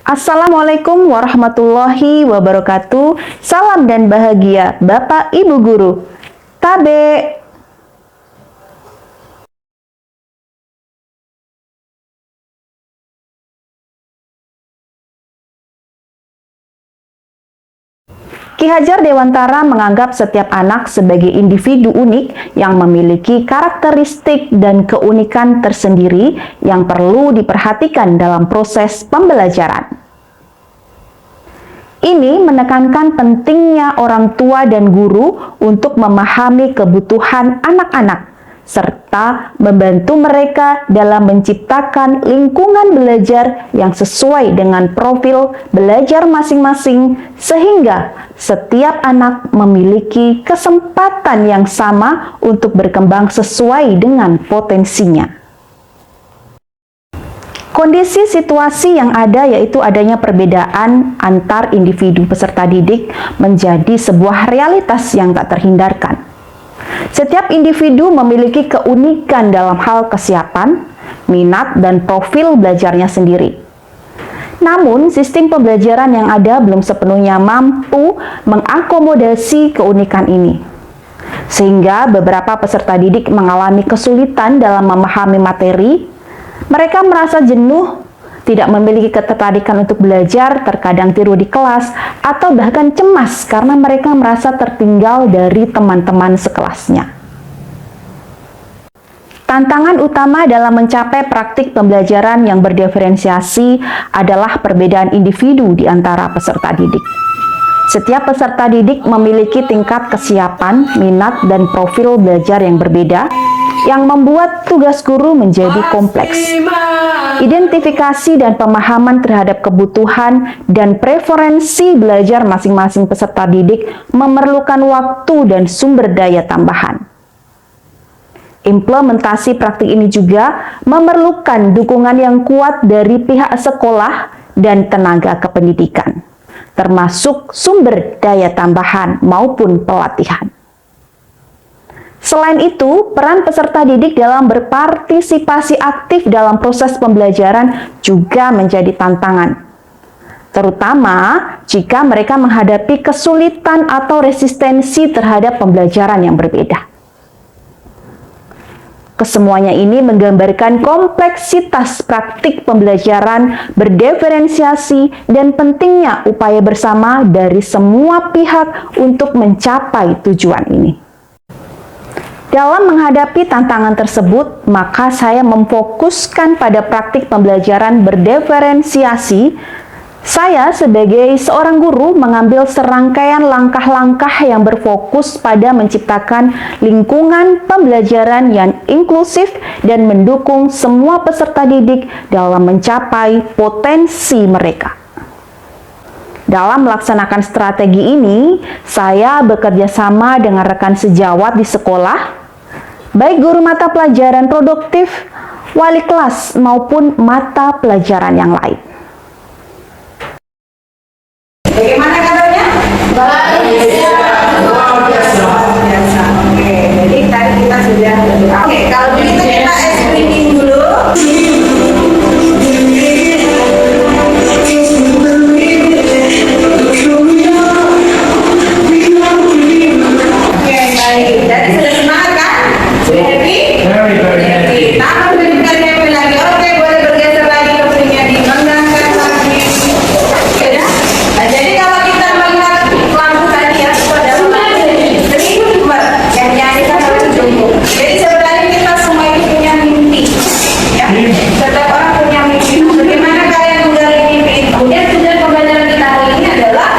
Assalamualaikum warahmatullahi wabarakatuh. Salam dan bahagia Bapak Ibu Guru. Tabe. Ki Hajar Dewantara menganggap setiap anak sebagai individu unik yang memiliki karakteristik dan keunikan tersendiri yang perlu diperhatikan dalam proses pembelajaran. Ini menekankan pentingnya orang tua dan guru untuk memahami kebutuhan anak-anak, serta membantu mereka dalam menciptakan lingkungan belajar yang sesuai dengan profil belajar masing-masing, sehingga setiap anak memiliki kesempatan yang sama untuk berkembang sesuai dengan potensinya. Kondisi situasi yang ada yaitu adanya perbedaan antar individu peserta didik menjadi sebuah realitas yang tak terhindarkan. Setiap individu memiliki keunikan dalam hal kesiapan, minat, dan profil belajarnya sendiri. Namun, sistem pembelajaran yang ada belum sepenuhnya mampu mengakomodasi keunikan ini. Sehingga beberapa peserta didik mengalami kesulitan dalam memahami materi. Mereka merasa jenuh, tidak memiliki ketertarikan untuk belajar, terkadang tiru di kelas, atau bahkan cemas karena mereka merasa tertinggal dari teman-teman sekelasnya. Tantangan utama dalam mencapai praktik pembelajaran yang berdiferensiasi adalah perbedaan individu di antara peserta didik. Setiap peserta didik memiliki tingkat kesiapan, minat, dan profil belajar yang berbeda, yang membuat tugas guru menjadi kompleks. Identifikasi dan pemahaman terhadap kebutuhan dan preferensi belajar masing-masing peserta didik memerlukan waktu dan sumber daya tambahan. Implementasi praktik ini juga memerlukan dukungan yang kuat dari pihak sekolah dan tenaga kependidikan, termasuk sumber daya tambahan maupun pelatihan. Selain itu, peran peserta didik dalam berpartisipasi aktif dalam proses pembelajaran juga menjadi tantangan, terutama jika mereka menghadapi kesulitan atau resistensi terhadap pembelajaran yang berbeda. Kesemuanya ini menggambarkan kompleksitas praktik pembelajaran berdiferensiasi dan pentingnya upaya bersama dari semua pihak untuk mencapai tujuan ini. Dalam menghadapi tantangan tersebut, maka saya memfokuskan pada praktik pembelajaran berdiferensiasi. Saya sebagai seorang guru mengambil serangkaian langkah-langkah yang berfokus pada menciptakan lingkungan pembelajaran yang inklusif dan mendukung semua peserta didik dalam mencapai potensi mereka. Dalam melaksanakan strategi ini, saya bekerja sama dengan rekan sejawat di sekolah, baik guru mata pelajaran produktif, wali kelas, maupun mata pelajaran yang lain. Bagaimana kabarnya? Baik. Luar biasa. Oke, jadi tadi kita sudah berdoa. Oke, kalau begitu kita screening dulu. Oke, baik. Jadi sudah semangat kan? Sudah happy? Very happy. Tangan berikan happy lagi. Oke, boleh bergeser lagi kursinya, dikembangkan lagi. Oke, dah. Nah, jadi kalau kita melihat lampu tadi ya, itu adalah dreamer yang dinyanyikan oleh Jungkook. Jadi sebenarnya kita semua itu punya mimpi, ya. Setiap orang punya mimpi. Bagaimana kalian menggali mimpi itu? Kemudian tujuan pembelajaran kita hari ini adalah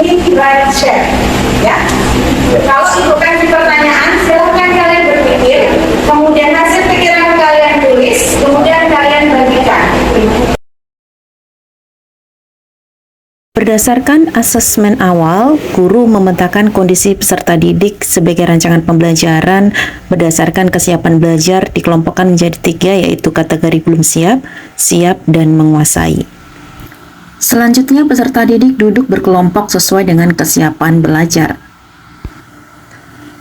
think, write, share, ya. Kalau itu kasih pertanyaan, silahkan kalian berpikir, kemudian hasil pikiran kalian tulis, kemudian kalian bagikan. Berdasarkan asesmen awal, guru memetakan kondisi peserta didik sebagai rancangan pembelajaran berdasarkan kesiapan belajar dikelompokkan menjadi 3, yaitu kategori belum siap, siap, dan menguasai. Selanjutnya, peserta didik duduk berkelompok sesuai dengan kesiapan belajar.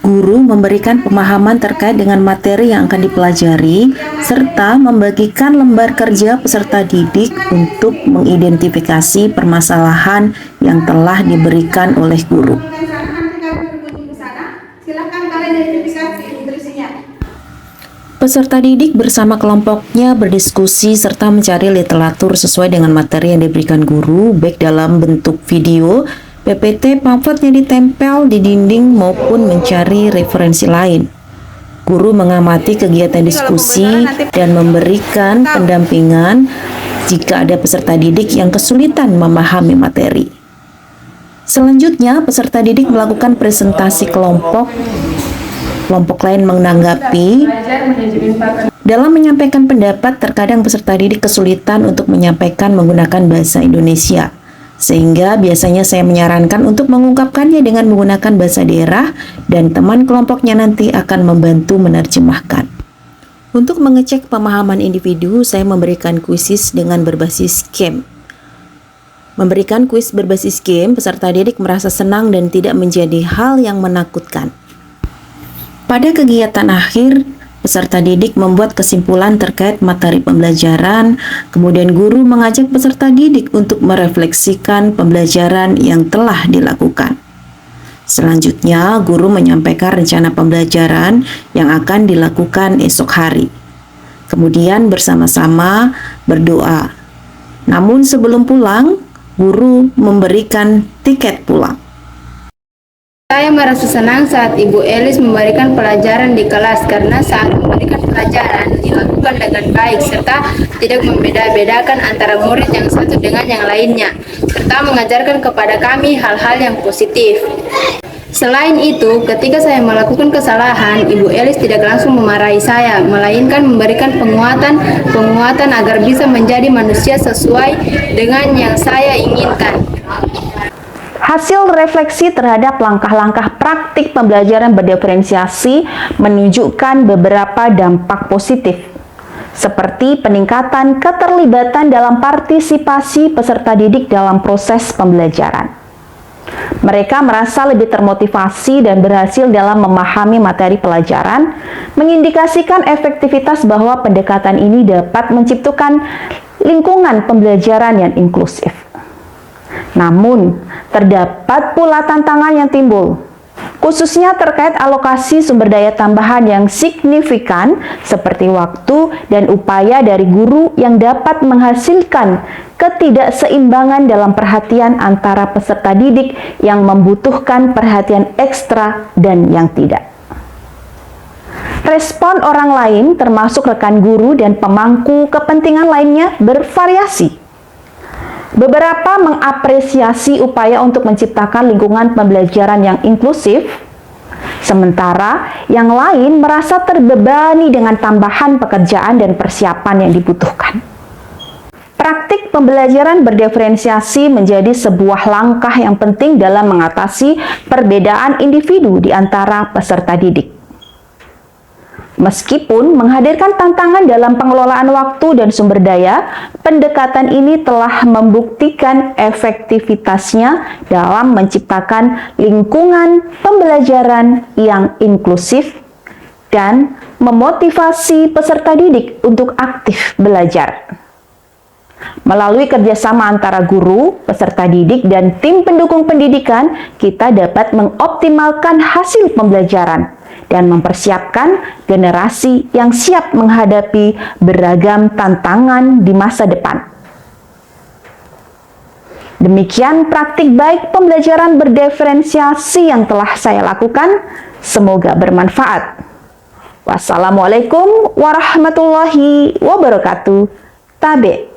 Guru memberikan pemahaman terkait dengan materi yang akan dipelajari, serta membagikan lembar kerja peserta didik untuk mengidentifikasi permasalahan yang telah diberikan oleh guru. Silakan kalian identifikasi nutrisinya. Peserta didik bersama kelompoknya berdiskusi serta mencari literatur sesuai dengan materi yang diberikan guru, baik dalam bentuk video, PPT, pamflet yang ditempel di dinding maupun mencari referensi lain. Guru mengamati kegiatan diskusi dan memberikan pendampingan jika ada peserta didik yang kesulitan memahami materi. Selanjutnya, peserta didik melakukan presentasi kelompok lain menanggapi. Dalam menyampaikan pendapat, terkadang peserta didik kesulitan untuk menyampaikan menggunakan bahasa Indonesia. Sehingga biasanya saya menyarankan untuk mengungkapkannya dengan menggunakan bahasa daerah dan teman kelompoknya nanti akan membantu menerjemahkan. Untuk mengecek pemahaman individu, saya memberikan kuisis dengan berbasis game. Memberikan kuis berbasis game, peserta didik merasa senang dan tidak menjadi hal yang menakutkan. Pada kegiatan akhir, peserta didik membuat kesimpulan terkait materi pembelajaran, kemudian guru mengajak peserta didik untuk merefleksikan pembelajaran yang telah dilakukan. Selanjutnya, guru menyampaikan rencana pembelajaran yang akan dilakukan esok hari. Kemudian bersama-sama berdoa. Namun sebelum pulang, guru memberikan tiket pulang. Saya merasa senang saat Ibu Elis memberikan pelajaran di kelas karena saat memberikan pelajaran dilakukan dengan baik serta tidak membeda-bedakan antara murid yang satu dengan yang lainnya serta mengajarkan kepada kami hal-hal yang positif. Selain itu, ketika saya melakukan kesalahan, Ibu Elis tidak langsung memarahi saya, melainkan memberikan penguatan agar bisa menjadi manusia sesuai dengan yang saya inginkan. Hasil refleksi terhadap langkah-langkah praktik pembelajaran berdiferensiasi menunjukkan beberapa dampak positif, seperti peningkatan keterlibatan dalam partisipasi peserta didik dalam proses pembelajaran. Mereka merasa lebih termotivasi dan berhasil dalam memahami materi pelajaran, mengindikasikan efektivitas bahwa pendekatan ini dapat menciptakan lingkungan pembelajaran yang inklusif. Namun, terdapat pula tantangan yang timbul, khususnya terkait alokasi sumber daya tambahan yang signifikan seperti waktu dan upaya dari guru yang dapat menghasilkan ketidakseimbangan dalam perhatian antara peserta didik yang membutuhkan perhatian ekstra dan yang tidak. Respon orang lain termasuk rekan guru dan pemangku kepentingan lainnya bervariasi. Beberapa mengapresiasi upaya untuk menciptakan lingkungan pembelajaran yang inklusif, sementara yang lain merasa terbebani dengan tambahan pekerjaan dan persiapan yang dibutuhkan. Praktik pembelajaran berdiferensiasi menjadi sebuah langkah yang penting dalam mengatasi perbedaan individu di antara peserta didik. Meskipun menghadirkan tantangan dalam pengelolaan waktu dan sumber daya, pendekatan ini telah membuktikan efektivitasnya dalam menciptakan lingkungan pembelajaran yang inklusif dan memotivasi peserta didik untuk aktif belajar. Melalui kerjasama antara guru, peserta didik, dan tim pendukung pendidikan, kita dapat mengoptimalkan hasil pembelajaran dan mempersiapkan generasi yang siap menghadapi beragam tantangan di masa depan. Demikian praktik baik pembelajaran berdiferensiasi yang telah saya lakukan. Semoga bermanfaat. Wassalamualaikum warahmatullahi wabarakatuh. Tabe.